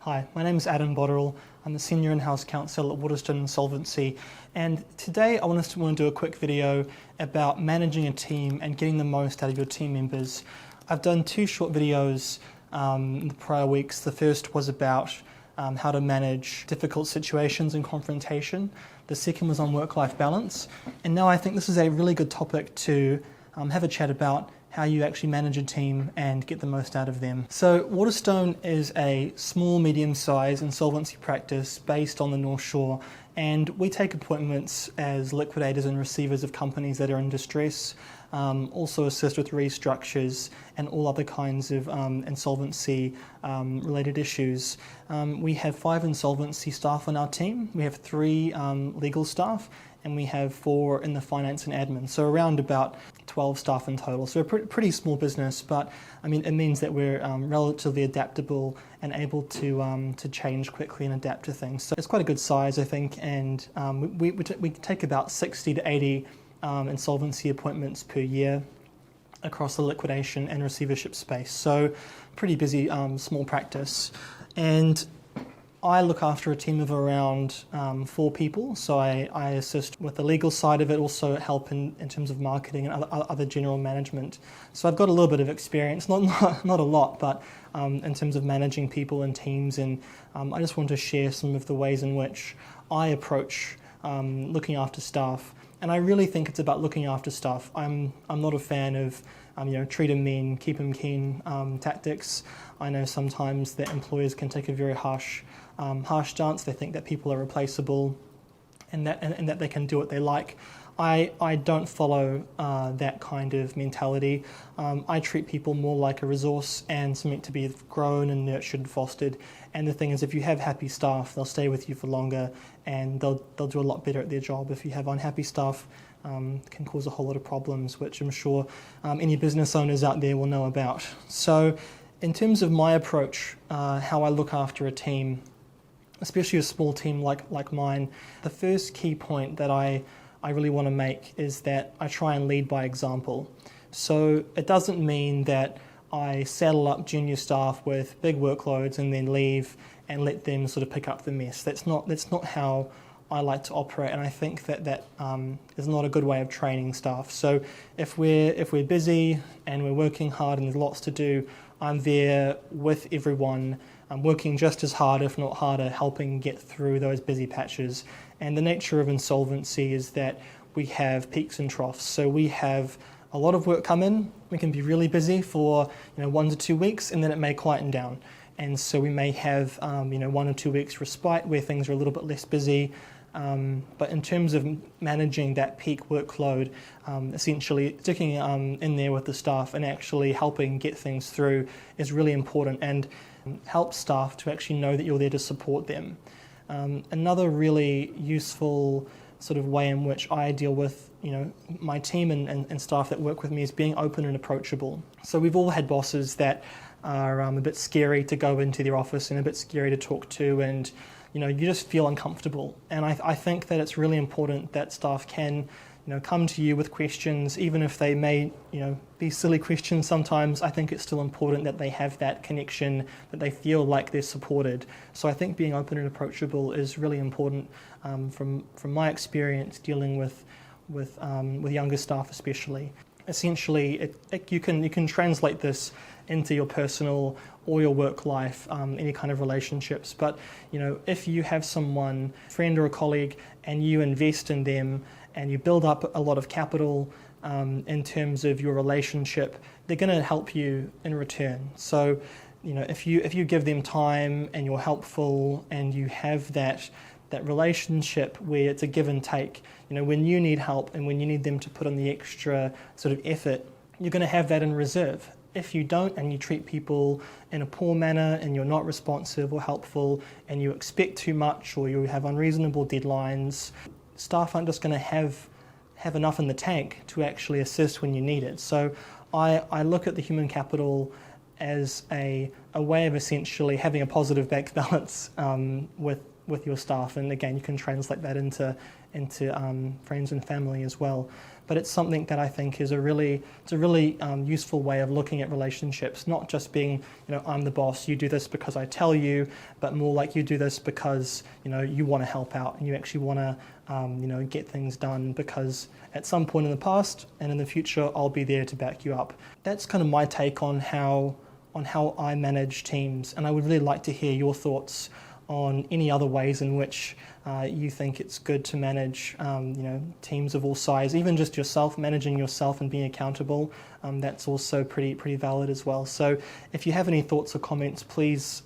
Hi, my name is Adam Botterill. I'm the Senior In-House Counsel at Waterstone Insolvency, and today I want to do a quick video about managing a team and getting the most out of your team members. I've done two short videos in the prior weeks. The first was about how to manage difficult situations and confrontation. The second was on work-life balance, and now I think this is a really good topic to have a chat about how you actually manage a team and get the most out of them. So Waterstone is a small, medium-sized insolvency practice based on the North Shore, and we take appointments as liquidators and receivers of companies that are in distress, also assist with restructures and all other kinds of insolvency related issues. We have 5 insolvency staff on our team. We have 3 legal staff, and we have 4 in the finance and admin, so around about 12 staff in total. So a pretty small business, but I mean it means that we're relatively adaptable and able to change quickly and adapt to things. So it's quite a good size, I think, and we take about 60 to 80 insolvency appointments per year across the liquidation and receivership space. So pretty busy small practice. And I look after a team of around 4 people, so I assist with the legal side of it, also help in terms of marketing and other general management. So I've got a little bit of experience, not a lot, but in terms of managing people and teams, and I just want to share some of the ways in which I approach looking after staff. And I really think it's about looking after staff. I'm not a fan of treat them mean, keep them keen tactics. I know sometimes that employers can take a very harsh stance. They think that people are replaceable and that they can do what they like. I don't follow that kind of mentality. I treat people more like a resource and something to be grown and nurtured and fostered. And the thing is, if you have happy staff, they'll stay with you for longer and they'll do a lot better at their job. If you have unhappy staff, it can cause a whole lot of problems, which I'm sure any business owners out there will know about. So in terms of my approach, how I look after a team, especially a small team like mine, the first key point that I really want to make is that I try and lead by example. So it doesn't mean that I saddle up junior staff with big workloads and then leave and let them sort of pick up the mess. That's not how I like to operate, and I think that is not a good way of training staff. So if we're busy and we're working hard and there's lots to do, I'm there with everyone. I'm working just as hard, if not harder, helping get through those busy patches. And the nature of insolvency is that we have peaks and troughs. So we have a lot of work come in. We can be really busy for 1 to 2 weeks, and then it may quieten down. And so we may have 1 or 2 weeks respite where things are a little bit less busy. But in terms of managing that peak workload, essentially sticking in there with the staff and actually helping get things through is really important, and help staff to actually know that you're there to support them. Another really useful sort of way in which I deal with my team and staff that work with me is being open and approachable. So we've all had bosses that are a bit scary to go into their office and a bit scary to talk to, and you just feel uncomfortable. And I think that it's really important that staff can come to you with questions, even if they may be silly questions sometimes. I think it's still important that they have that connection, that they feel like they're supported. So I think being open and approachable is really important from my experience dealing with younger staff especially. Essentially, you can translate this into your personal or your work life, any kind of relationships. But if you have someone, friend or a colleague, and you invest in them and you build up a lot of capital in terms of your relationship, they're going to help you in return. So if you give them time and you're helpful and you have that relationship where it's a give and take, when you need help and when you need them to put in the extra sort of effort, you're going to have that in reserve. If you don't, and you treat people in a poor manner and you're not responsive or helpful and you expect too much or you have unreasonable deadlines, staff aren't just going to have enough in the tank to actually assist when you need it. So I look at the human capital as a way of essentially having a positive bank balance with your staff, and again you can translate that into friends and family as well. but it's something that I think is a really useful way of looking at relationships, not just being, I'm the boss, you do this because I tell you, but more like you do this because, you want to help out and you actually want to, get things done, because at some point in the past and in the future, I'll be there to back you up. That's kind of my take on how I manage teams, and I would really like to hear your thoughts on any other ways in which you think it's good to manage teams of all size, even just yourself, managing yourself and being accountable. That's also pretty valid as well. So if you have any thoughts or comments, please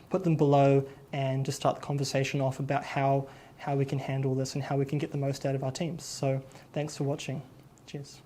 put them below and just start the conversation off about how we can handle this and how we can get the most out of our teams. So thanks for watching. Cheers.